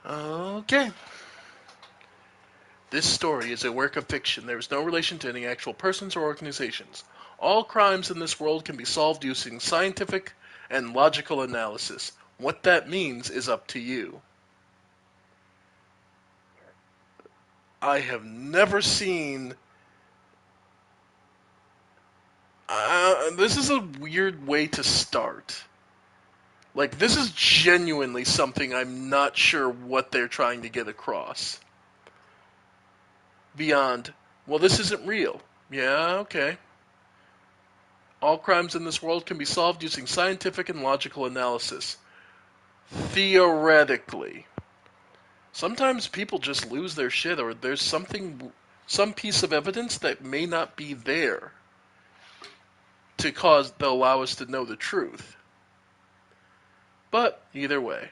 Okay. This story is a work of fiction. There is no relation to any actual persons or organizations. All crimes in this world can be solved using scientific and logical analysis. What that means is up to you. I have never seen. This is a weird way to start. Like, this is genuinely something I'm not sure what they're trying to get across. Beyond, well, this isn't real. Yeah, okay. All crimes in this world can be solved using scientific and logical analysis. Theoretically. Sometimes people just lose their shit, or there's some piece of evidence that may not be there to allow us to know the truth. But either way.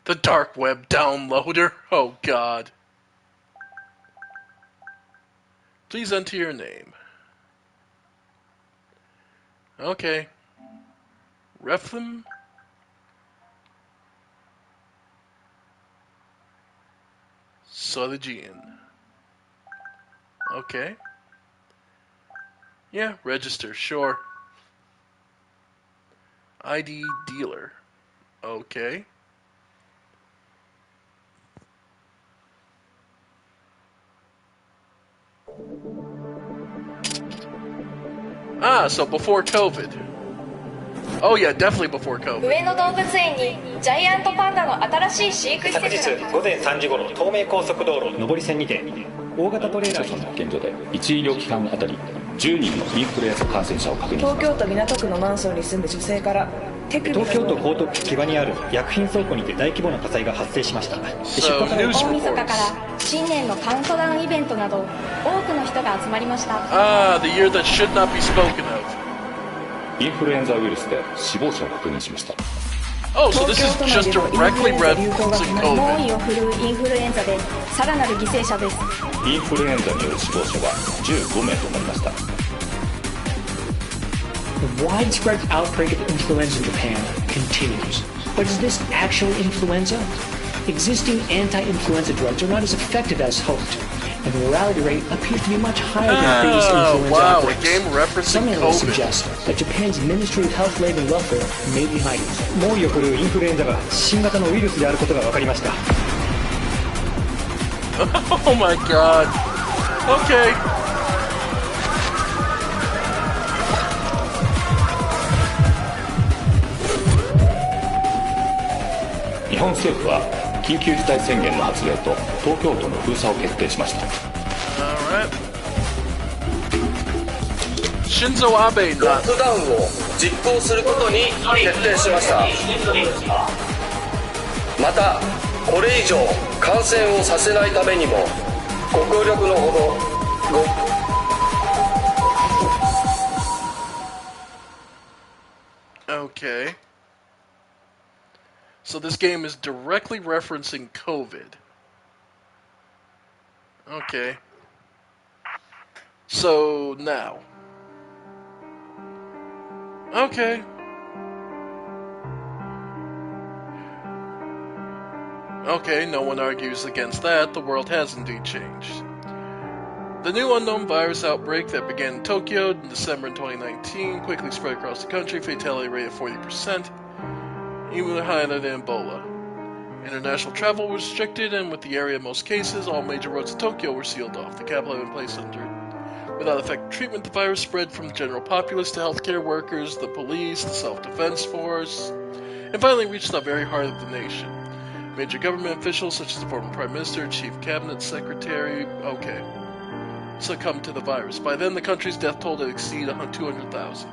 The dark web downloader. Oh god. Please enter your name. Okay. Reflem. Sodigian. Okay. Yeah, register, sure. ID dealer. Okay. So before COVID. Oh yeah, definitely before COVID. 上野動物園にジャイアントパンダの新しい飼育施設が。昨日午前3時頃、東名高速道路上り線にて大型トレーラーの現場で1医療機関あたり10人のインフルエンザ感染者を確認しました。東京都港区のマンションに住む女性から東京都江東区木場にある薬品倉庫にて大規模な火災が発生しました。出火から大晦日から新年のカウントダウンイベントなど多くの人が集まりました。The year that should not be spoken of. インフルエンザウイルスで死亡者を確認しました。Oh, so this is just directly referencing COVID. 猛威を振るうインフルエンザでさらなる犠牲者です。インフルエンザによる死亡者は15名となりました。The widespread outbreak of influenza in Japan continues. But is this actual influenza? Existing anti-influenza drugs are not as effective as hoped, and the mortality rate appears to be much higher than previous influenza outbreaks. A game referencing Some analysts COVID. suggest that Japan's Ministry of Health, Labor and Welfare may be hiding. 猛威を振るうインフルエンザが新型のウイルスであることが分かりました。Oh my god. Okay. 日本政府は緊急事態宣言の発令と東京都の封鎖を決定しました。Alright. Shinzo Abe ロックダウンを実行することに決定しました。またこれ以上感染をさせないためにもご協力のほどOkay. So this game is directly referencing COVID. Okay. So now. Okay. Okay, no one argues against that. The world has indeed changed. The new unknown virus outbreak that began in Tokyo in December 2019 quickly spread across the country, fatality rate of 40%, even higher than Ebola. International travel was restricted, and with the area in most cases, all major roads in Tokyo were sealed off. The capital had been placed under without effective treatment. The virus spread from the general populace to healthcare workers, the police, the self-defense force, and finally reached the very heart of the nation. Major government officials, such as the former Prime Minister, Chief Cabinet Secretary, succumbed to the virus. By then, the country's death toll had exceeded 200,000.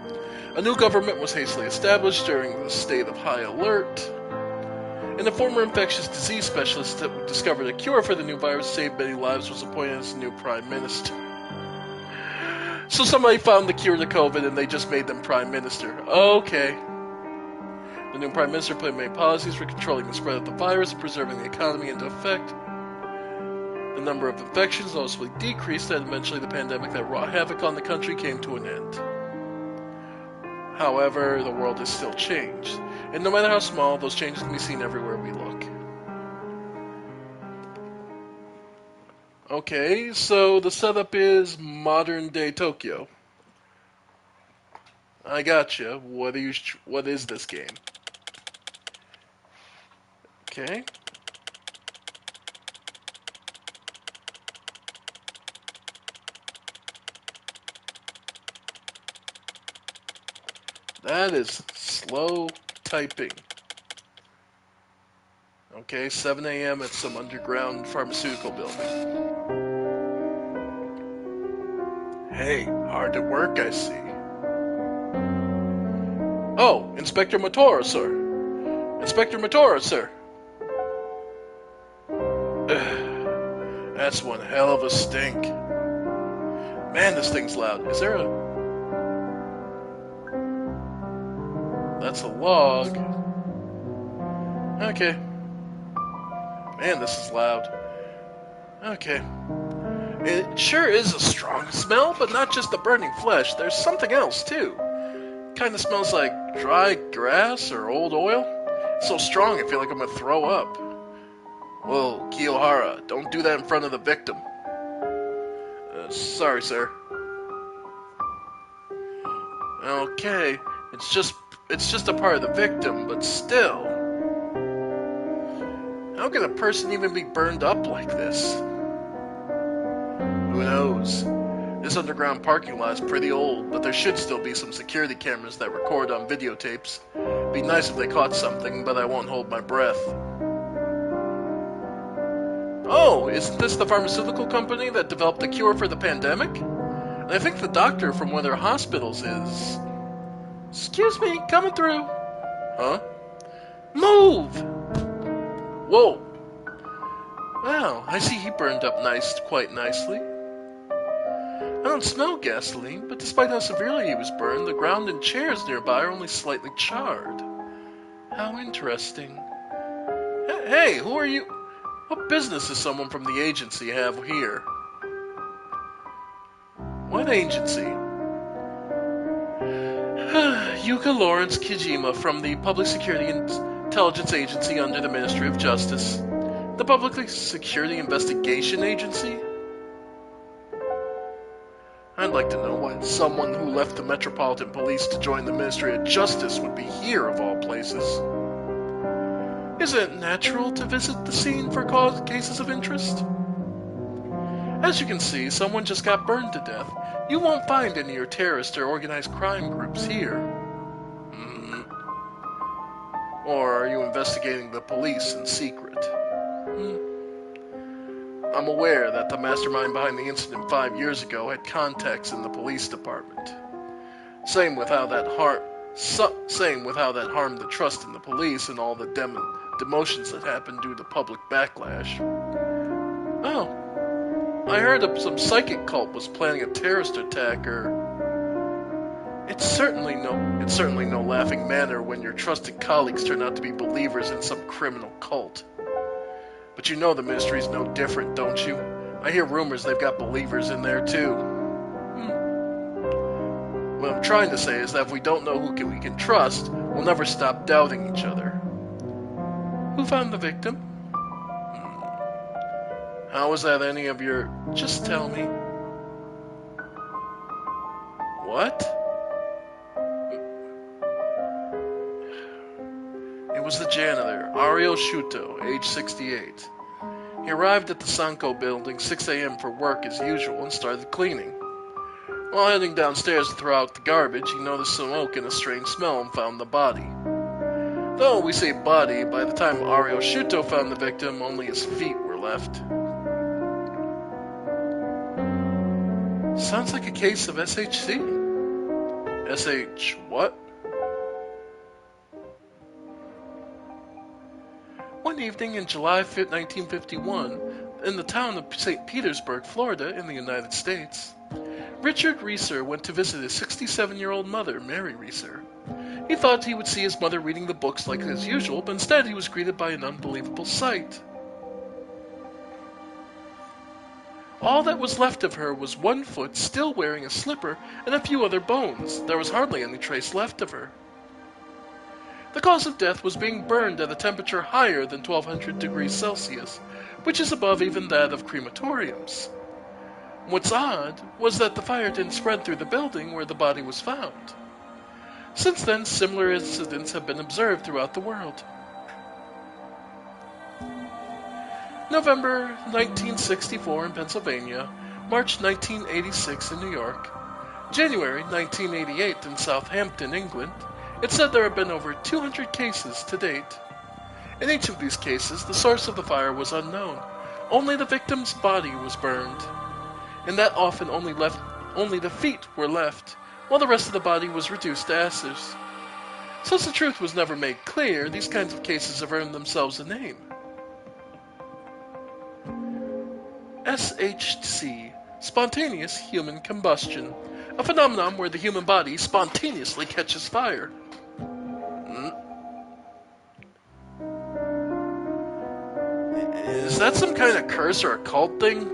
A new government was hastily established during the state of high alert, and a former infectious disease specialist that discovered a cure for the new virus, saved many lives, was appointed as the new Prime Minister. So somebody found the cure to COVID and they just made them Prime Minister. Okay. The new Prime Minister put in many policies for controlling the spread of the virus and preserving the economy into effect. The number of infections noticeably decreased, and eventually the pandemic that wrought havoc on the country came to an end. However, the world has still changed, and no matter how small, those changes can be seen everywhere we look. Okay, so the setup is modern day Tokyo. I gotcha. What is this game? Okay. That is slow typing. Okay, 7 a.m. at some underground pharmaceutical building. Hey, hard at work, I see. Oh, Inspector Matora, sir. Inspector Matora, sir. That's one hell of a stink. Man, this thing's loud. Is there a... That's a log. Okay. Man, this is loud. Okay. It sure is a strong smell, but not just the burning flesh. There's something else, too. Kinda smells like dry grass or old oil. It's so strong I feel like I'm gonna throw up. Whoa, Kiyohara, don't do that in front of the victim. Sorry, sir. Okay, it's just a part of the victim, but still. How can a person even be burned up like this? Who knows? This underground parking lot is pretty old, but there should still be some security cameras that record on videotapes. Be nice if they caught something, but I won't hold my breath. Oh, isn't this the pharmaceutical company that developed the cure for the pandemic? And I think the doctor from one of their hospitals is... Excuse me, coming through. Huh? Move! Whoa. Wow, I see he burned up quite nicely. I don't smell gasoline, but despite how severely he was burned, the ground and chairs nearby are only slightly charred. How interesting. Hey, who are you? What business does someone from the agency have here? What agency? Yuka Lawrence Kijima from the Public Security Intelligence Agency under the Ministry of Justice. The Public Security Investigation Agency? I'd like to know why someone who left the Metropolitan Police to join the Ministry of Justice would be here of all places. Is it natural to visit the scene for cases of interest? As you can see, someone just got burned to death. You won't find any of your terrorist or organized crime groups here. Or are you investigating the police in secret? I'm aware that the mastermind behind the incident 5 years ago had contacts in the police department. Same with how that harmed the trust in the police and all the demotions that happened due to public backlash. Oh, I heard some psychic cult was planning a terrorist attack, or... It's certainly no laughing matter when your trusted colleagues turn out to be believers in some criminal cult. But you know the ministry's no different, don't you? I hear rumors they've got believers in there too. What I'm trying to say is that if we don't know who we can trust, we'll never stop doubting each other. Who found the victim? How was that any of your... Just tell me. What? It was the janitor, Ario Shuto, age 68. He arrived at the Sanko building 6 a.m. for work as usual and started cleaning. While heading downstairs to throw out the garbage, he noticed smoke and a strange smell and found the body. Though we say body, by the time Ario Shuto found the victim, only his feet were left. Sounds like a case of SHC. SH what? One evening in July 1951, in the town of St. Petersburg, Florida, in the United States, Richard Reeser went to visit his 67-year-old mother, Mary Reeser. He thought he would see his mother reading the books like as usual, but instead he was greeted by an unbelievable sight. All that was left of her was one foot still wearing a slipper and a few other bones. There was hardly any trace left of her. The cause of death was being burned at a temperature higher than 1200 degrees Celsius, which is above even that of crematoriums. What's odd was that the fire didn't spread through the building where the body was found. Since then, similar incidents have been observed throughout the world. November 1964 in Pennsylvania, March 1986 in New York, January 1988 in Southampton, England. It said there have been over 200 cases to date. In each of these cases, the source of the fire was unknown. Only the victim's body was burned. And that often only the feet were left, while the rest of the body was reduced to ashes. Since the truth was never made clear, these kinds of cases have earned themselves a name. SHC, spontaneous human combustion, a phenomenon where the human body spontaneously catches fire. Is that some kind of curse or occult thing?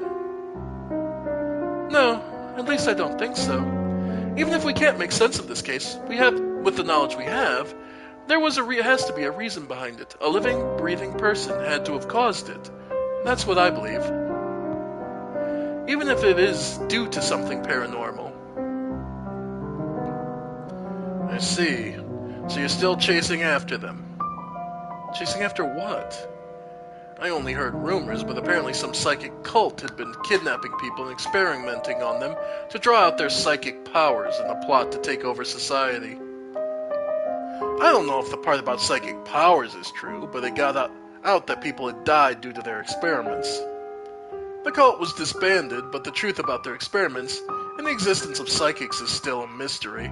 No, at least I don't think so. Even if we can't make sense of this case, with the knowledge we have, there has to be a reason behind it. A living, breathing person had to have caused it. That's what I believe. Even if it is due to something paranormal. I see. So you're still chasing after them. Chasing after what? I only heard rumors, but apparently some psychic cult had been kidnapping people and experimenting on them to draw out their psychic powers in a plot to take over society. I don't know if the part about psychic powers is true, but it got out that people had died due to their experiments. The cult was disbanded, but the truth about their experiments and the existence of psychics is still a mystery.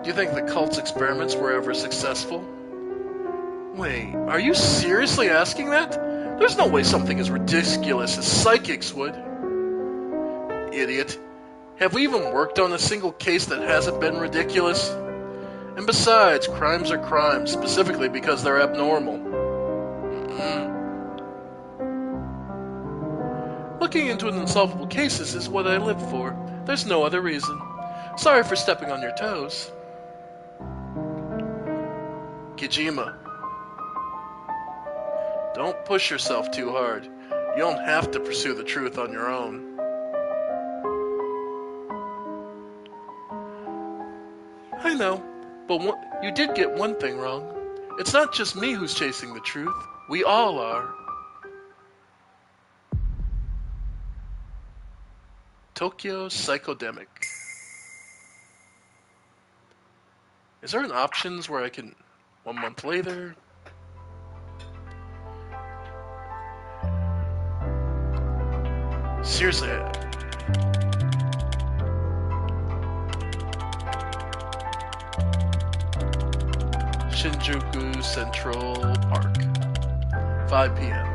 Do you think the cult's experiments were ever successful? Wait, are you seriously asking that? There's no way something as ridiculous as psychics would. Idiot. Have we even worked on a single case that hasn't been ridiculous? And besides, crimes are crimes, specifically because they're abnormal. Looking into unsolvable cases is what I live for. There's no other reason. Sorry for stepping on your toes. Kijima. Don't push yourself too hard. You don't have to pursue the truth on your own. I know, but you did get one thing wrong. It's not just me who's chasing the truth. We all are. Tokyo Psychodemic. Is there an options where I can 1 month later? Seriously. Shinjuku Central Park. 5 p.m.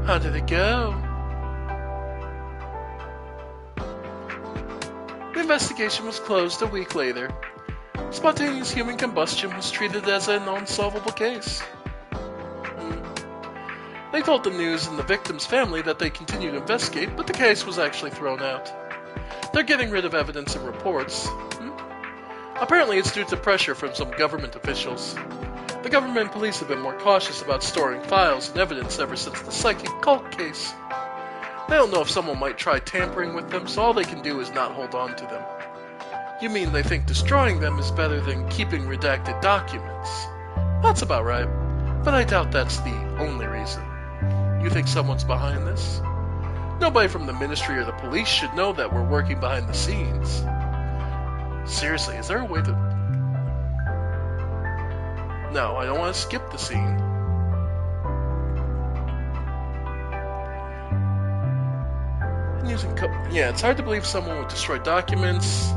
How did it go? The investigation was closed a week later. Spontaneous human combustion was treated as an unsolvable case. They told the news and the victim's family that they continued to investigate, but the case was actually thrown out. They're getting rid of evidence and reports. Apparently it's due to pressure from some government officials. The government and police have been more cautious about storing files and evidence ever since the psychic cult case. They don't know if someone might try tampering with them, so all they can do is not hold on to them. You mean they think destroying them is better than keeping redacted documents? That's about right, but I doubt that's the only reason. You think someone's behind this? Nobody from the ministry or the police should know that we're working behind the scenes. Seriously, is there a way to... No, I don't want to skip the scene. Yeah, it's hard to believe someone would destroy documents.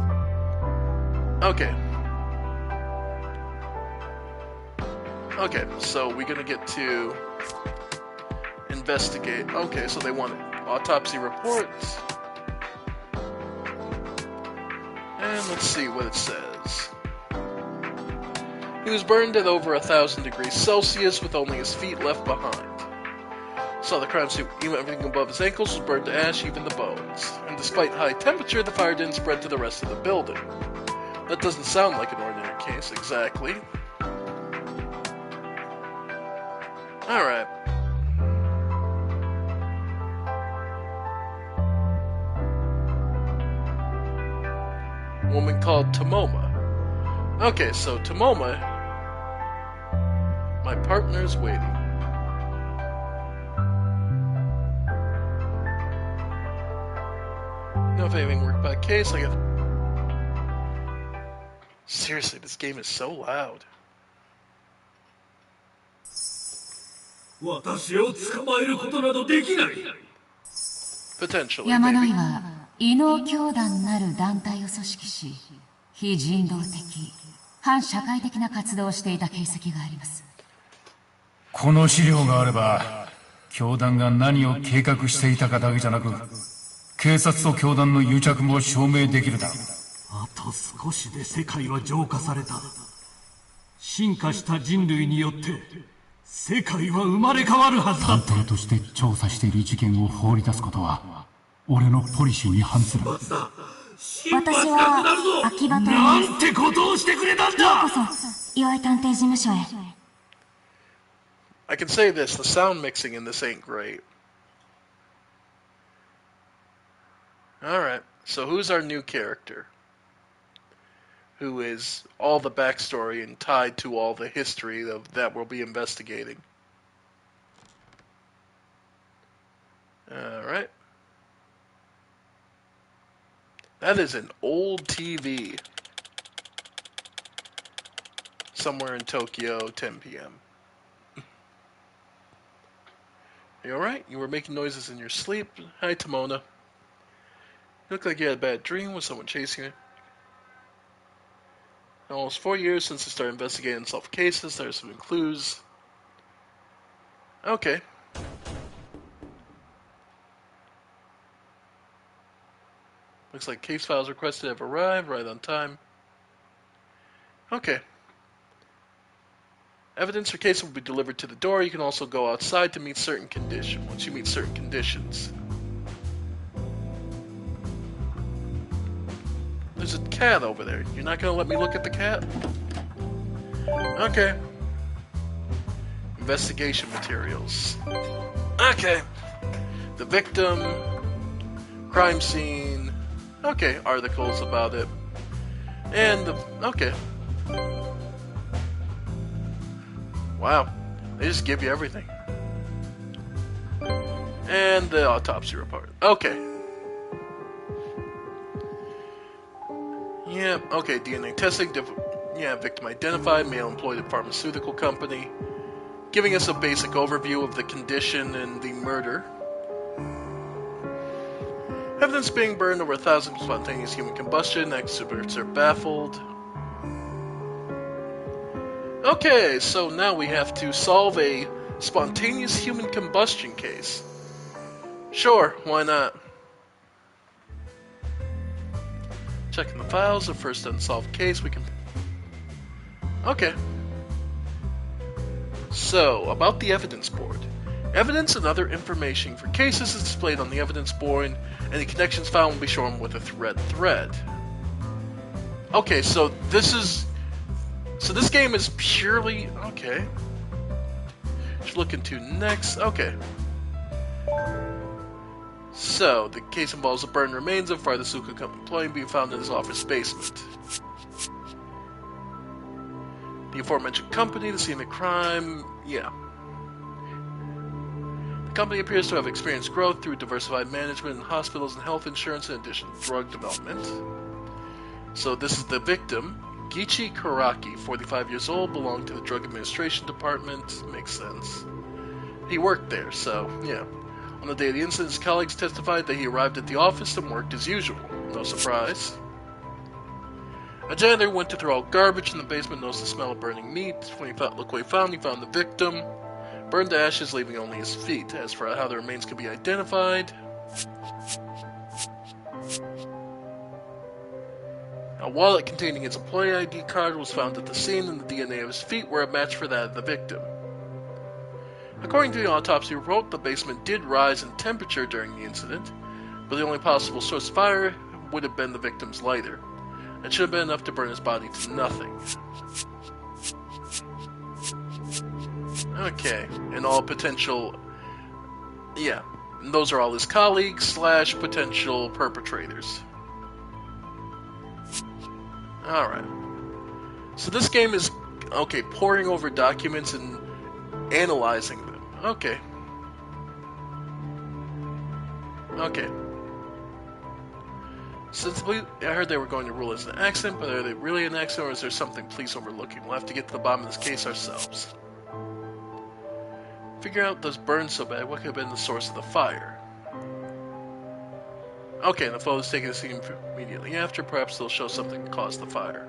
Okay. Okay, so we're gonna get to investigate. Okay, so they want autopsy reports. And let's see what it says. He was burned at over 1,000 degrees Celsius with only his feet left behind. Saw the crime scene, even everything above his ankles was burned to ash, even the bones. And despite high temperature, the fire didn't spread to the rest of the building. That doesn't sound like an ordinary case, exactly. Alright. Woman called Tomoma. Okay, so Tomoma, my partner's waiting. Know if anything worked by case, I got. Seriously, this game is so loud. 私を捕まえることなどできない。 Potentially, 山野井 maybe. は異能教団なる団体を組織し、非人道的、反社会的な活動をしていた形跡があります。この資料があれば、教団が何を計画していたかだけじゃなく、警察と教団の癒着も証明できるだろう。あと少しで世界は浄化された。進化した人類によって世界は生まれ変わるはずだ。探偵として調査している事件を放り出すことは俺のポリシーに反する。私は秋葉と言います。なんてことをしてくれたんだ。ようこそ岩井探偵事務所へ。I can say this, the sound mixing in this ain't great. Alright, so who's our new character? Who is all the backstory and tied to all the history of that we'll be investigating. Alright. That is an old TV. Somewhere in Tokyo, 10 p.m. Are you alright? You were making noises in your sleep. Hi, Tomona. You look like you had a bad dream with someone chasing you. Almost 4 years since I started investigating unsolved cases. There's some clues. Okay. Looks like case files requested have arrived right on time. Okay. Evidence for case will be delivered to the door. You can also go outside to meet certain conditions. Once you meet certain conditions. There's a cat over there. You're not gonna let me look at the cat? Okay. Investigation materials. Okay. The victim. Crime scene. Okay, articles about it. And the... Okay. Wow. They just give you everything. And the autopsy report. Okay. Yeah, okay, DNA testing, victim identified, male employed at pharmaceutical company, giving us a basic overview of the condition and the murder. Evidence being burned over 1,000 spontaneous human combustion, experts are baffled. Okay, so now we have to solve a spontaneous human combustion case. Sure, why not? Checking the files, the first unsolved case, we can... Okay. So, about the evidence board. Evidence and other information for cases is displayed on the evidence board. Any connections found will be shown with a red thread. Okay, so this is... So this game is purely... Okay. Should look into next... Okay. So, the case involves the burned remains of a pharmaceutical employee being found in his office basement. The aforementioned company, the scene of crime, yeah. The company appears to have experienced growth through diversified management in hospitals and health insurance in addition to drug development. So this is the victim, Gichi Karaki, 45 years old, belonged to the Drug Administration Department. Makes sense. He worked there, so, yeah. On the day of the incident, his colleagues testified that he arrived at the office and worked as usual. No surprise. A janitor went to throw out garbage in the basement, noticed the smell of burning meat. When he found the victim. Burned to ashes, leaving only his feet. As for how the remains could be identified... A wallet containing his employee ID card was found at the scene, and the DNA of his feet were a match for that of the victim. According to the autopsy report, the basement did rise in temperature during the incident, but the only possible source of fire would have been the victim's lighter. It should have been enough to burn his body to nothing. Okay, and all potential... Yeah, and those are all his colleagues / potential perpetrators. Alright. So this game is, okay, poring over documents and analyzing them. Okay. Okay. Since I heard they were going to rule as an accident, but are they really an accident or is there something police overlooking? We'll have to get to the bottom of this case ourselves. Figure out those burns so bad, what could have been the source of the fire? Okay, and the photos taken the scene immediately after, perhaps they'll show something that caused the fire.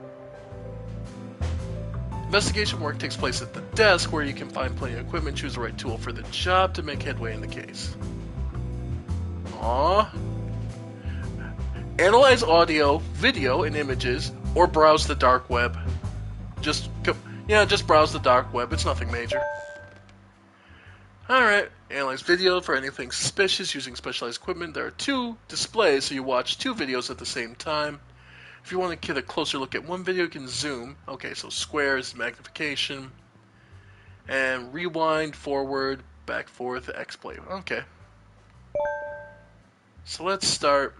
Investigation work takes place at the desk, where you can find plenty of equipment, choose the right tool for the job to make headway in the case. Aww. Analyze audio, video, and images, or browse the dark web. Just browse the dark web, it's nothing major. Alright, analyze video for anything suspicious using specialized equipment. There are 2 displays, so you watch 2 videos at the same time. If you want to get a closer look at one video, you can zoom. Okay, so squares, magnification, and rewind, forward, back, forth, X-play. Okay. So let's start.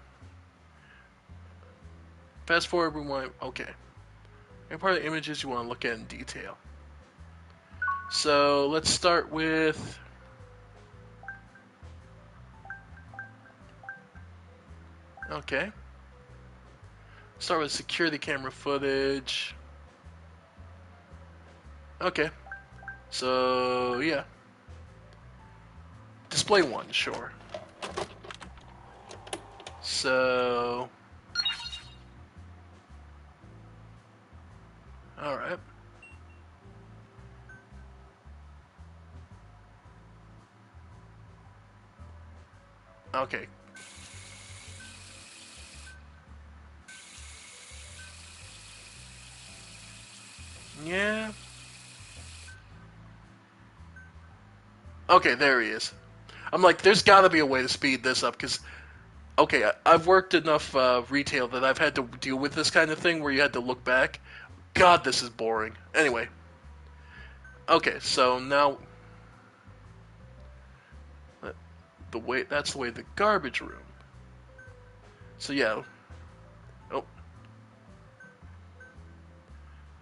Fast forward, rewind. Okay. And part of the images you want to look at in detail. So let's start with... Okay. Start with security camera footage. Okay. So, yeah. Display 1, sure. So... Alright. Okay. Yeah. Okay, there he is. I'm like, there's gotta be a way to speed this up, because... Okay, I've worked enough retail that I've had to deal with this kind of thing where you had to look back. God, this is boring. Anyway. Okay, so now... That's the way the garbage room. So yeah. Oh.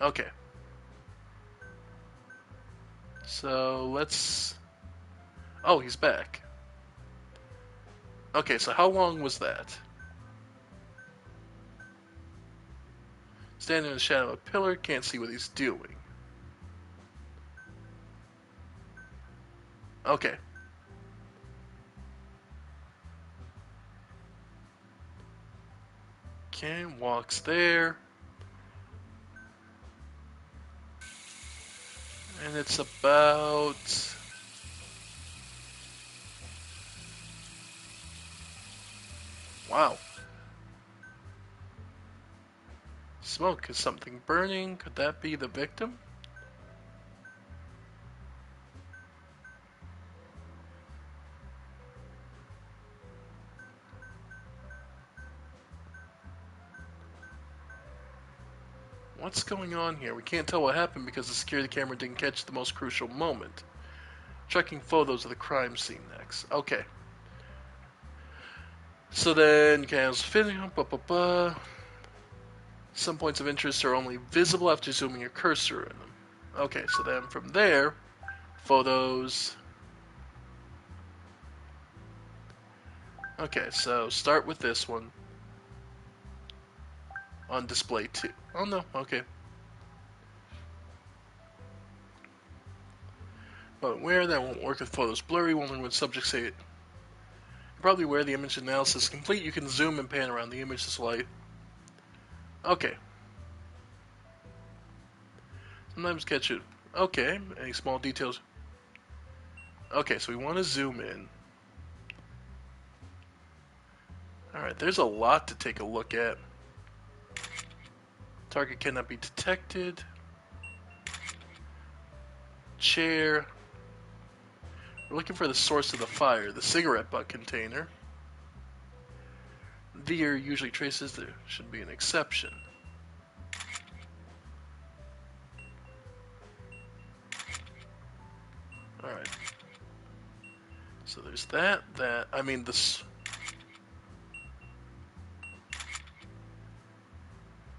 Okay. So let's... Oh, he's back. Okay, so how long was that? Standing in the shadow of a pillar, can't see what he's doing. Okay. Okay, walks there. And it's about... Wow. Smoke, is something burning? Could that be the victim? What's going on here? We can't tell what happened because the security camera didn't catch the most crucial moment. Checking photos of the crime scene next. Okay. So then, some points of interest are only visible after zooming your cursor in them. Okay, so then from there, photos. Okay, so start with this one. On display 2. Oh no, okay. But where that won't work with photos blurry, wondering when subjects say it. Probably where the image analysis is complete, you can zoom and pan around the image display. Okay. Sometimes catch it. Okay, any small details. Okay, so we want to zoom in. Alright, there's a lot to take a look at. Target cannot be detected. Chair. We're looking for the source of the fire, the cigarette butt container. The year usually traces, there should be an exception. Alright. So there's that, I mean, this...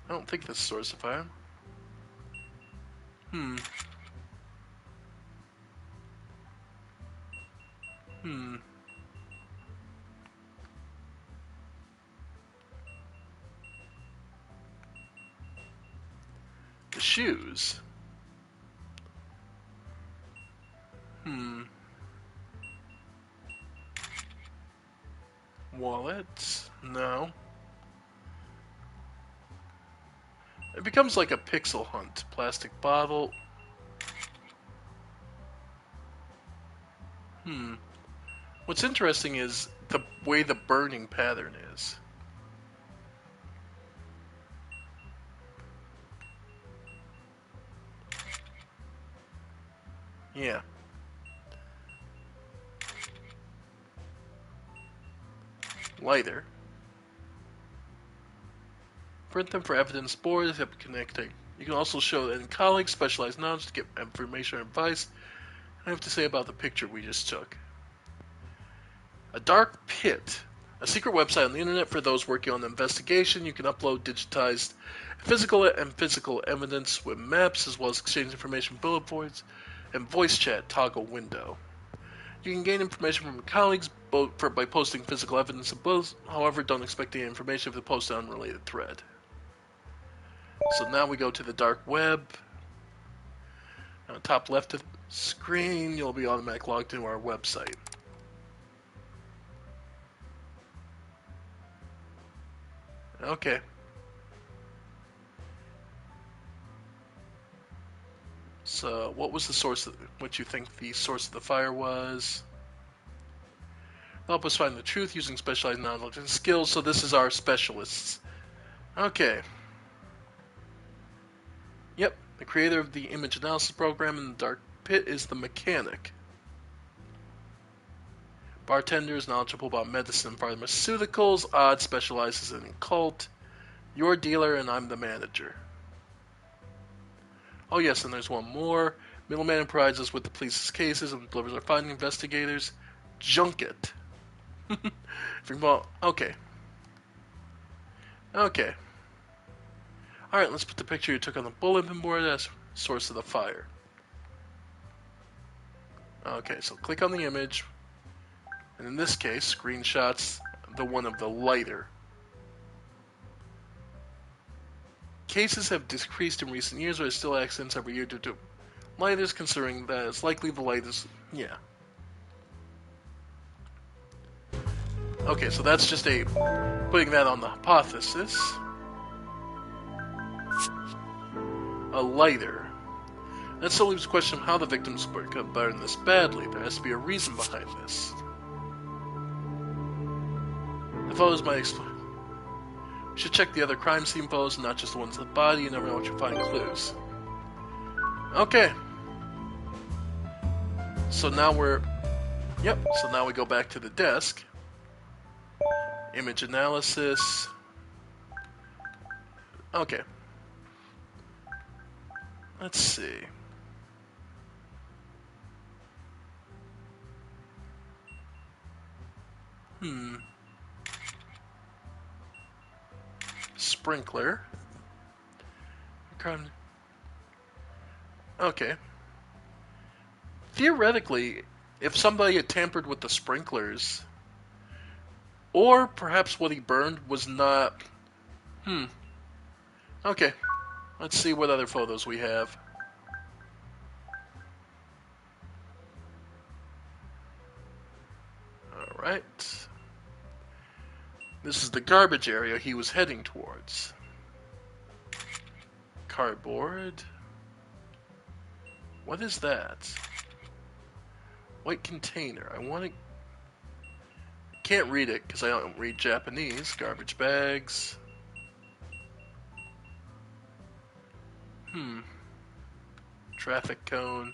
I don't think this is source of fire. The shoes. Wallet? No. It becomes like a pixel hunt. Plastic bottle. What's interesting is the way the burning pattern is. Yeah. Lighter. Print them for evidence boards, have connecting. You can also show any colleagues specialized knowledge to get information or advice. I have to say about the picture we just took. A dark pit. A secret website on the internet for those working on the investigation. You can upload digitized physical evidence with maps, as well as exchange information bullet points and voice chat toggle window. You can gain information from your colleagues by posting physical evidence of both. However, don't expect any information if you post an unrelated thread. So now we go to the dark web. On the top left of the screen, you'll be automatically logged into our website. Okay. So, what was the source of what you think the source of the fire was? Help us find the truth using specialized knowledge and skills. So this is our specialists. Okay. Yep, the creator of the image analysis program in the dark pit is the mechanic. Bartender is knowledgeable about medicine and pharmaceuticals. Odd specializes in occult. You're dealer and I'm the manager. Oh yes, and there's one more. Middleman provides us with the police's cases and delivers our finding investigators. Junket. Okay. Okay. Alright, let's put the picture you took on the bulletin board as source of the fire. Okay, so click on the image. And in this case, screenshots the one of the lighter. Cases have decreased in recent years, but there's still accidents every year due to lighters, considering that it's likely the lighters. Yeah. Okay, so that's just putting that on the hypothesis. A lighter. That still leaves the question of how the victims got burned this badly. There has to be a reason behind this. The photos might explain. We should check the other crime scene photos, not just the ones of the body. You never know what you'll find clues. Okay. So now so now we go back to the desk. Image analysis. Okay. Let's see. Sprinkler. Okay. Theoretically, if somebody had tampered with the sprinklers, or perhaps what he burned was not... Okay. Let's see what other photos we have. Alright. This is the garbage area he was heading towards. Cardboard. What is that? White container. Can't read it because I don't read Japanese. Garbage bags. Traffic cone.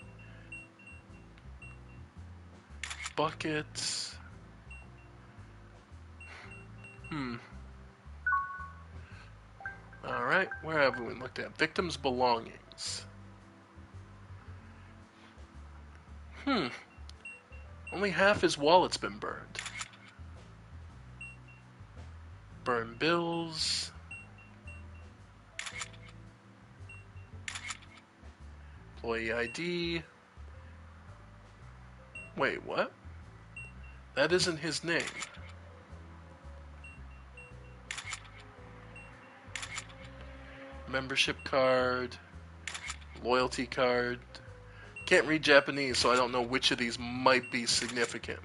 bucket. Alright, where have we looked at? Victim's belongings. Only half his wallet's been burned. Burn bills. Employee ID. Wait, what? That isn't his name. Membership card. Loyalty card. Can't read Japanese, so I don't know which of these might be significant.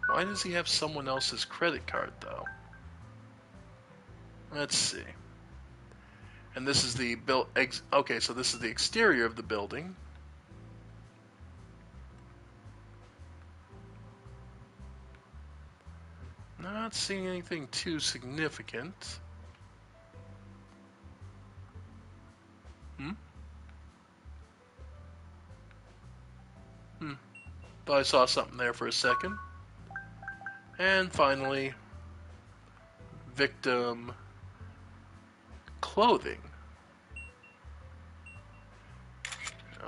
Why does he have someone else's credit card, though? Let's see. And this is the okay, so this is the exterior of the building. Not seeing anything too significant. Thought I saw something there for a second. And finally, victim clothing.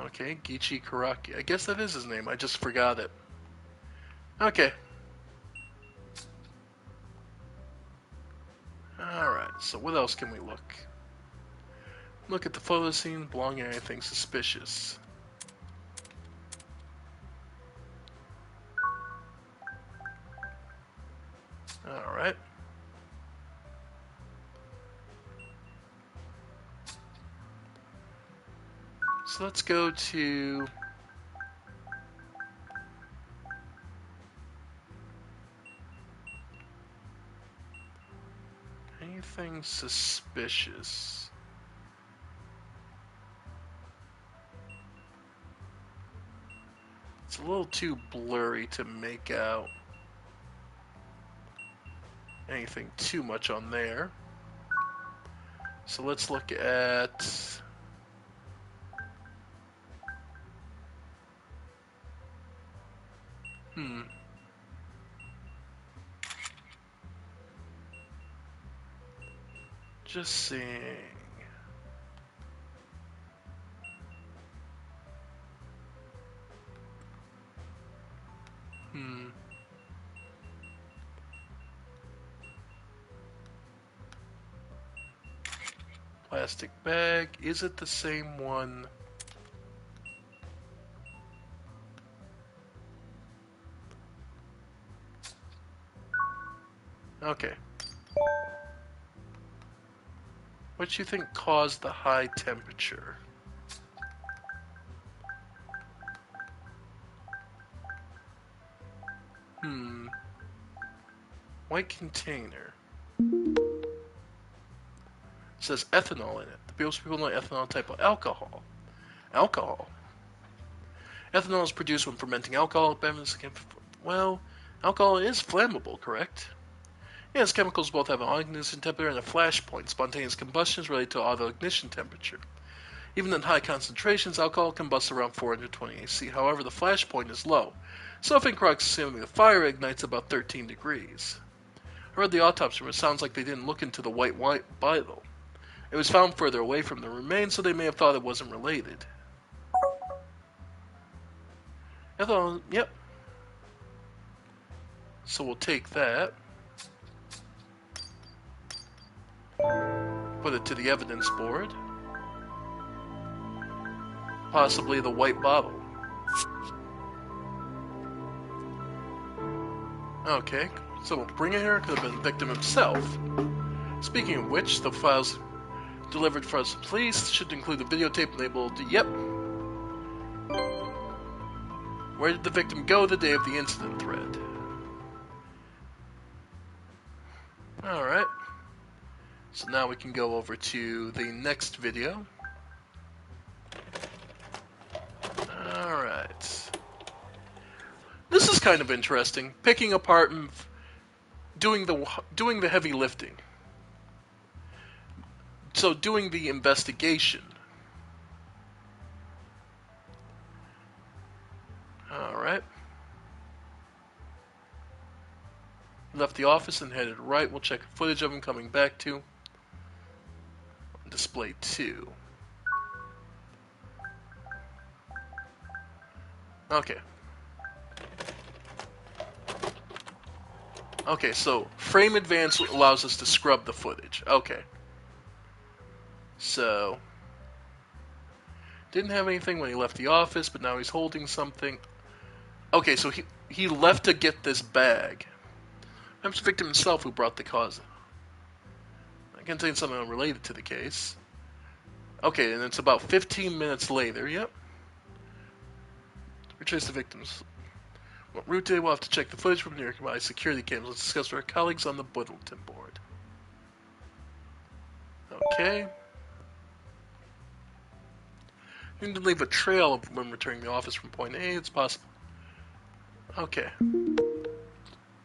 Okay, Gichi Karaki. I guess that is his name. I just forgot it. Okay. Alright, so what else can we look? Look at the photo scene, belonging to anything suspicious. Alright. So let's go to anything suspicious. It's a little too blurry to make out anything too much on there. So let's look at just seeing. Plastic bag. Is it the same one? Okay. What do you think caused the high temperature? White container. It says ethanol in it. Most people know ethanol type of alcohol. Alcohol. Ethanol is produced when fermenting alcohol. Well, alcohol is flammable, correct? Yes, chemicals both have an ignition temperature and a flash point. Spontaneous combustion is related to auto ignition temperature. Even in high concentrations, alcohol combusts around 420 AC. However, the flash point is low, so if in proximity the fire ignites about 13 degrees. I read the autopsy, it sounds like they didn't look into the white bottle. It was found further away from the remains, so they may have thought it wasn't related. Ethanol, yep. So we'll take that. Put it to the evidence board. Possibly the white bottle. Okay, so we'll bring it here. Could have been the victim himself. Speaking of which, the files delivered for us police should include a videotape labeled, yep. Where did the victim go the day of the incident thread? Alright. So now we can go over to the next video. Alright. This is kind of interesting. Picking apart and doing the heavy lifting. So doing the investigation. Alright. Left the office and headed right. We'll check footage of him coming back to display 2. Okay. Okay, so frame advance allows us to scrub the footage. Okay. So didn't have anything when he left the office, but now he's holding something. Okay, so he left to get this bag. Perhaps the victim himself who brought the cause. It contains something unrelated to the case. Okay, and it's about 15 minutes later. Yep. Retrace the victims. What route today? We'll have to check the footage from nearby security cameras. Let's discuss with our colleagues on the bulletin board. Okay. You need to leave a trail when returning to the office from point A. It's possible. Okay.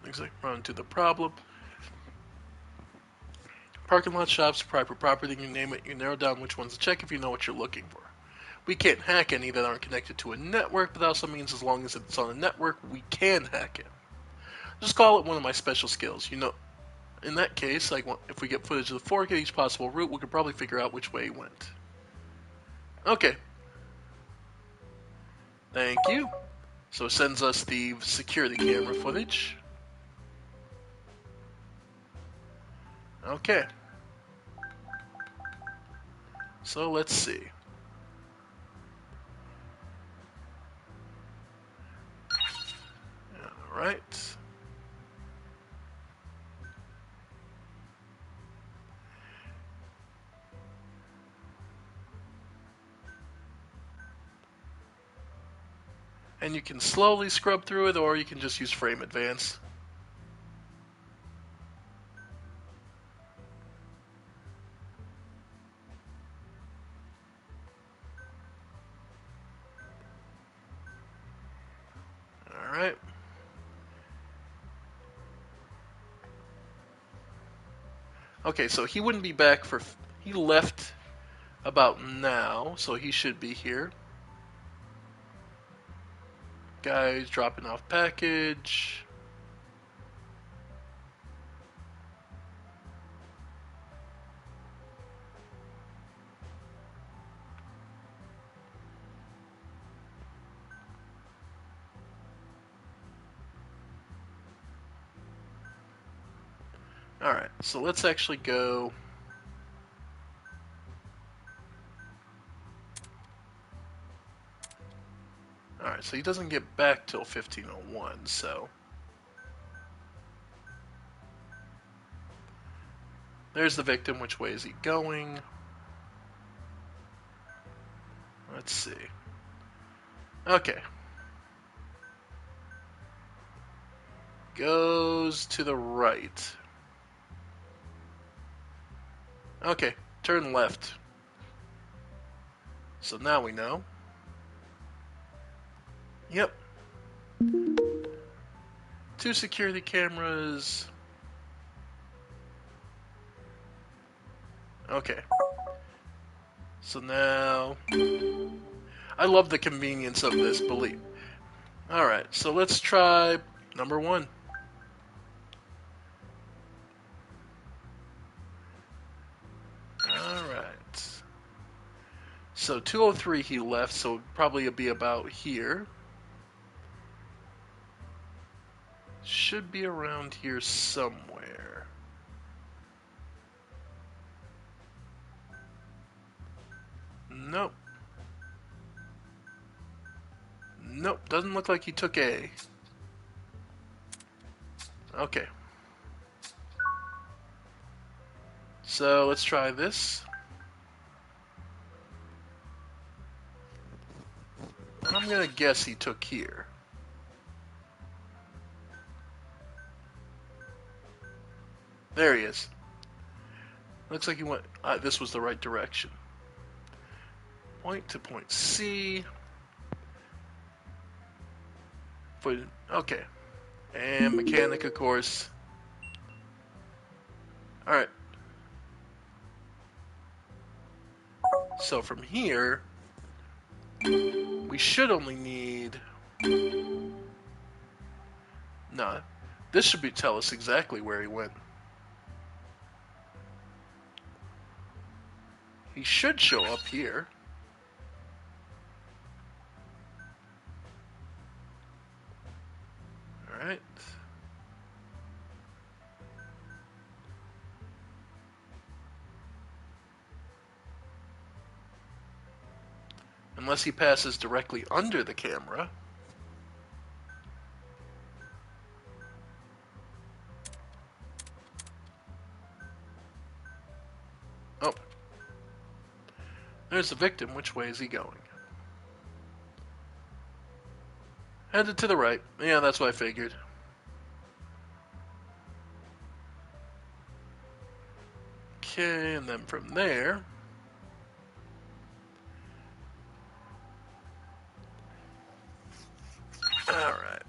Looks like run into the problem. Parking lot, shops, private property, you name it. You narrow down which ones to check if you know what you're looking for. We can't hack any that aren't connected to a network, but that also means as long as it's on a network, we can hack it. Just call it one of my special skills. You know, in that case, like if we get footage of the fork at each possible route, we could probably figure out which way he went. Okay. Thank you. So it sends us the security camera footage. Okay. So let's see. Alright. And you can slowly scrub through it, or you can just use frame advance. Alright. Okay, so he wouldn't be back for... He left about now, so he should be here. Guys dropping off package. Alright, so let's actually go... Alright, so he doesn't get back till 1501, so... There's the victim. Which way is he going? Let's see. Okay. Goes to the right. Okay, turn left. So now we know. Yep. 2 security cameras. Okay. So now... I love the convenience of this, believe. Alright, so let's try number 1. Alright. So 203 he left, so probably it'll be about here. Should be around here somewhere. Nope. Nope, doesn't look like he took A. Okay. So let's try this. I'm gonna guess he took here. There he is. Looks like he went... this was the right direction. Point to point C. Okay. And mechanic, of course. Alright. So from here, we should only need... Nah, this should tell us exactly where he went. He should show up here. Alright. Unless he passes directly under the camera. Oh. There's the victim. Which way is he going? Headed to the right. Yeah, that's what I figured. Okay, and then from there... Alright.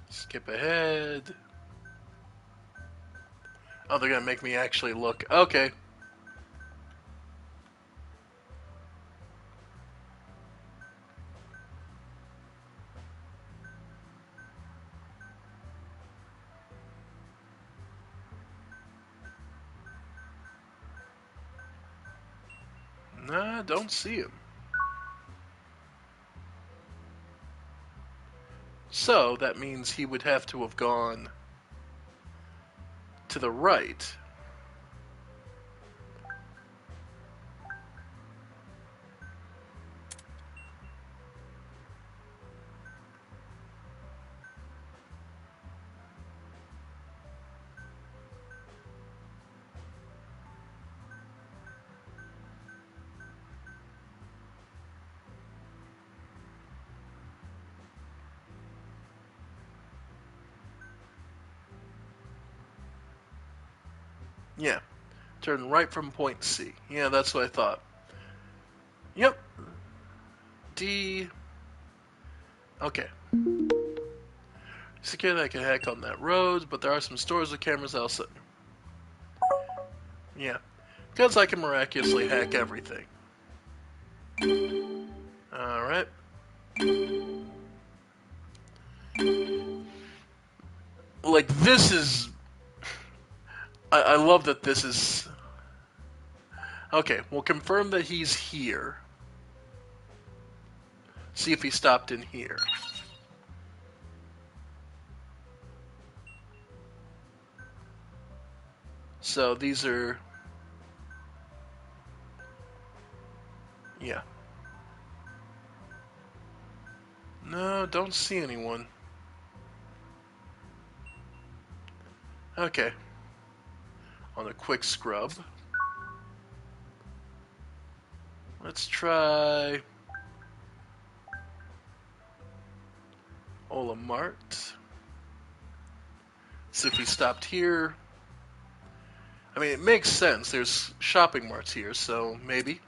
Skip ahead. Oh, they're gonna make me actually look. Okay. Nah, don't see him. So, that means he would have to have gone to the right. Yeah. Turn right from point C. Yeah, that's what I thought. Yep. D. Okay. Security I can hack on that road, but there are some stores with cameras outside. Yeah. Because I can miraculously hack everything. Alright. Like, this is... I love that this is... Okay, we'll confirm that he's here. See if he stopped in here. So these are... Yeah. No, don't see anyone. Okay. On a quick scrub. Let's try... Ola Mart. See if he stopped here. I mean, it makes sense. There's shopping marts here, so maybe.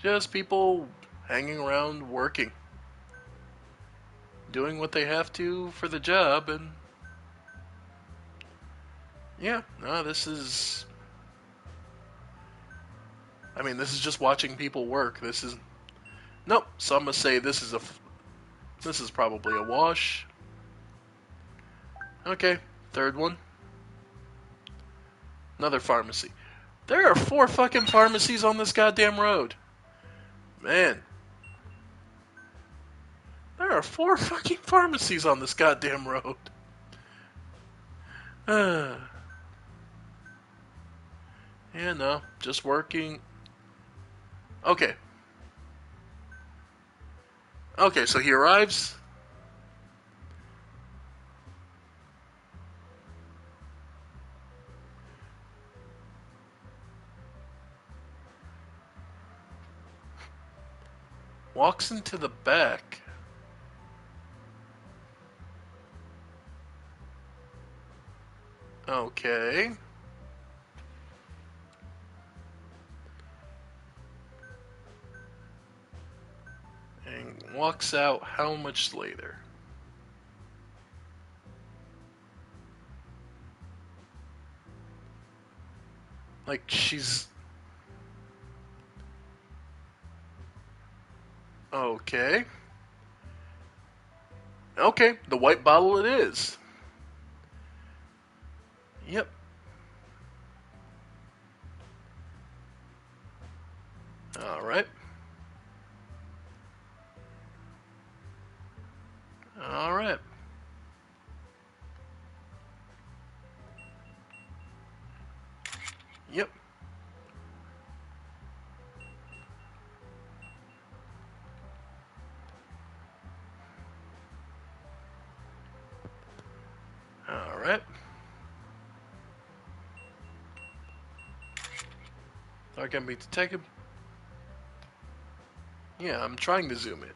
Just people hanging around working. Doing what they have to for the job, and... Yeah, no, this is... I mean, this is just watching people work. This is... Nope, so I'm gonna say this is a... This is probably a wash. Okay, third one. Another pharmacy. There are 4 fucking pharmacies on this goddamn road. Man. There are 4 fucking pharmacies on this goddamn road. Yeah, no, just working. Okay. Okay, so he arrives. Walks into the back. Okay. And walks out how much later? Like, she's... Okay. Okay, the white bottle it is. Yep. Alright. Alright. Yep. Alright. Are gonna be detected. Yeah, I'm trying to zoom in.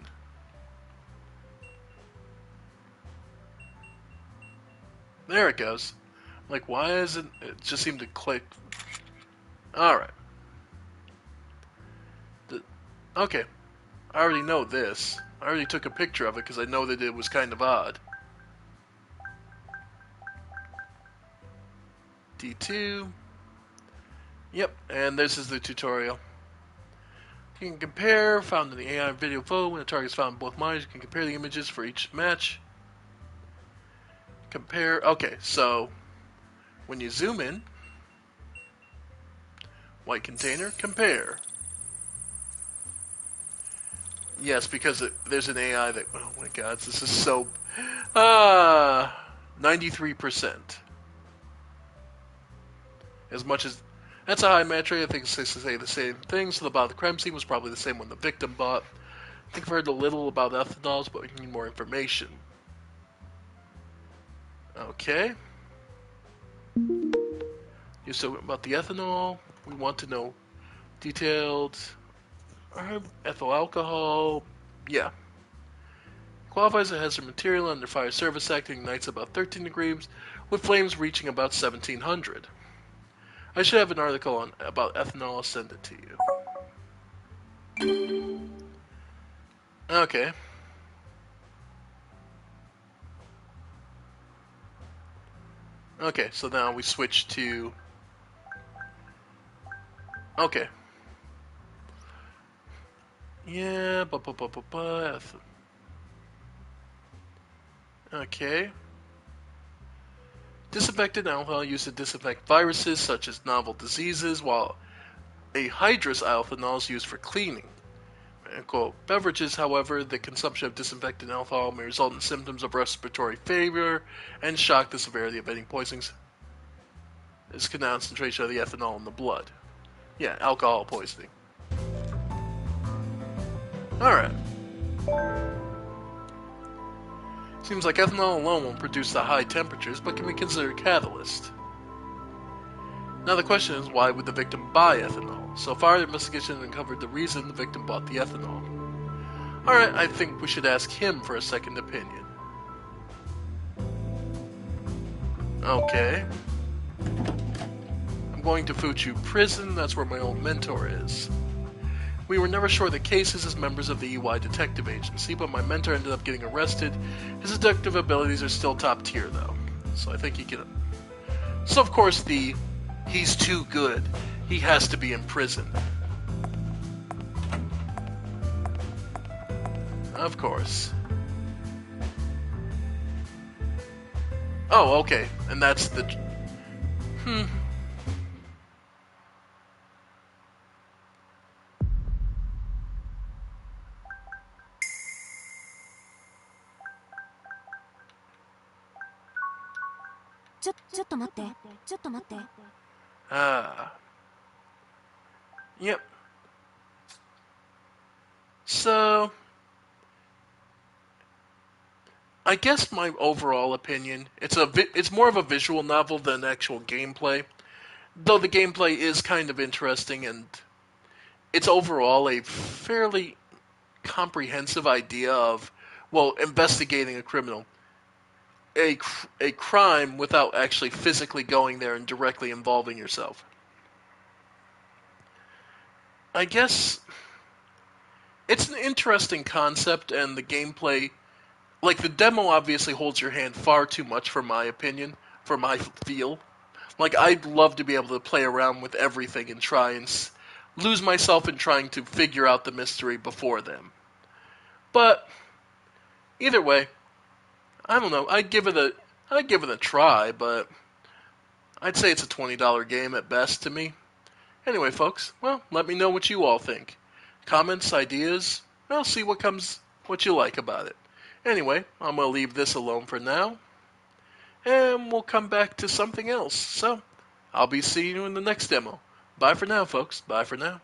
There it goes. Like, why isn't it just seemed to click? Alright. Okay. I already know this. I already took a picture of it because I know that it was kind of odd. D2. Yep, and this is the tutorial. You can compare, found in the AI video photo, when the target is found in both minds, you can compare the images for each match. Compare, okay, so when you zoom in, white container, compare. Yes, because there's an AI that, oh my god, this is so, 93%. As much as, that's a high match rate, I think it's safe to say the same thing. So about the crime scene was probably the same one the victim bought. I think I've heard a little about ethanols, but we need more information. Okay. So about the ethanol, we want to know detailed ethyl alcohol. Yeah. Qualifies as a hazard material under Fire Service Act and ignites about 13 degrees, with flames reaching about 1700. I should have an article about ethanol. I'll send it to you. Okay. Okay, so now we switch to... Okay. Yeah, okay. Disinfectant alcohol used to disinfect viruses such as novel diseases, while anhydrous alcohol is used for cleaning. In quote, beverages, however, the consumption of disinfectant alcohol may result in symptoms of respiratory failure and shock. The severity of any poisonings is concentration of the ethanol in the blood. Yeah, alcohol poisoning. Alright. Seems like ethanol alone won't produce the high temperatures, but can be considered a catalyst. Now the question is, why would the victim buy ethanol? So far, the investigation has uncovered the reason the victim bought the ethanol. Alright, I think we should ask him for a second opinion. Okay. I'm going to Fuchu Prison, that's where my old mentor is. We were never sure of the cases as members of the EY Detective Agency, but my mentor ended up getting arrested. His detective abilities are still top tier, though. So I think he can... So, of course, he's too good. He has to be in prison. Of course. Oh, okay. And that's the... Yep. So... I guess my overall opinion, it's more of a visual novel than actual gameplay. Though the gameplay is kind of interesting, and it's overall a fairly comprehensive idea of, well, investigating a criminal. A crime without actually physically going there and directly involving yourself. I guess it's an interesting concept, and the gameplay, like the demo obviously holds your hand far too much for my opinion, for my feel. Like, I'd love to be able to play around with everything and try and lose myself in trying to figure out the mystery before then. But either way, I don't know. I'd give it a try, but I'd say it's a $20 game at best to me. Anyway, folks, well, let me know what you all think. Comments, ideas, I'll see what you like about it. Anyway, I'm going to leave this alone for now, and we'll come back to something else. So, I'll be seeing you in the next demo. Bye for now, folks. Bye for now.